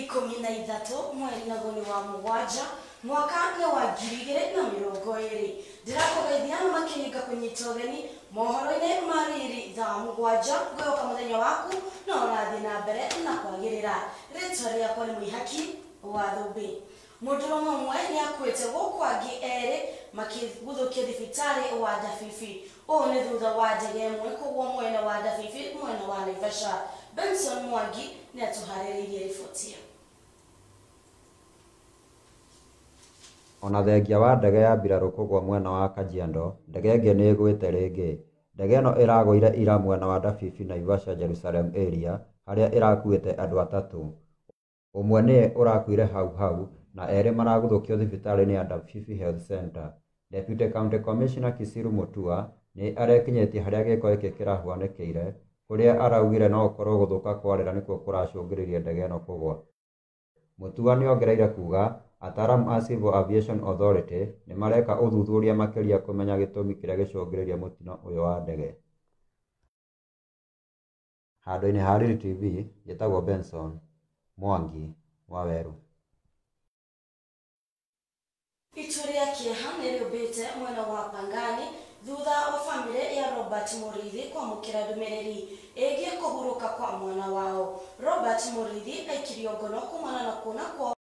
13 mweri naguo wa mugwanja mwaka ni wa 2020 ndirakugeithia makiringa kunyita ugeni mohoro-ini mariri thaa mugwanja gũka muthenya waku no ũrathi na mbere na kwagĩrĩra. Rĩtwa rĩakwa nĩ Mwĩhaki wa Thũmbĩ. Mũndũrũme ũmwe nĩ akuĩte gũkũ angĩ erĩ makĩguthũkia thibitarĩ wa Ndabibi. Ũũ nĩ thutha wa ndege ĩmwe kũgũa mwena wa Ndabibi mwena wa Naivasha. Benson Mwangi nĩ atũharĩrĩirie riboti ĩyo. Ona thengia wa ndege ya mbirarũ kũgũa mwena wa Kajiado, ndege ĩngĩ nĩ ĩgwĩte rĩngĩ. Ndege ĩno ĩragũire ira mwena wa Ndabibi Naivasha Jerusalem area harĩa ĩrakuĩte andũ atatũ. Ũmwe nĩ ũrakuire hau na erĩ maraguthũkio thibitarĩ-inĩ ya Ndabibi Health Center. Deputy County Commissioner Kisiru Mutua nĩ arekinyĩtie harĩa gĩko gĩkĩ kĩrahanĩkĩire, kũrĩa araugire no ũkorwo gũthũka kwa rĩera nĩkuo kũracũngĩrĩria ndege ĩno kũgũa. Mutua nĩ ongereire kuga ataaramu a Civil Aviation Authority nĩ mareka ũthuthuria makĩria kũmenya gĩtũmi kĩrĩa gĩcũngĩrĩirie mũtino ũyũ wa ndege. Handũ-inĩ ha Riri TV, njĩtagwo Benson Mwangi wa Werũ. Itu rĩa kĩeha nĩ rĩũmbĩte mwena wa Pangani thutha wa bamĩrĩ ya Robert Mũrithi kwamũkĩra ndũmĩrĩri ĩgiĩ kũhurũka kwa mwana wao. Robert Mũrithi aikirio ngono kumana na kuona kwa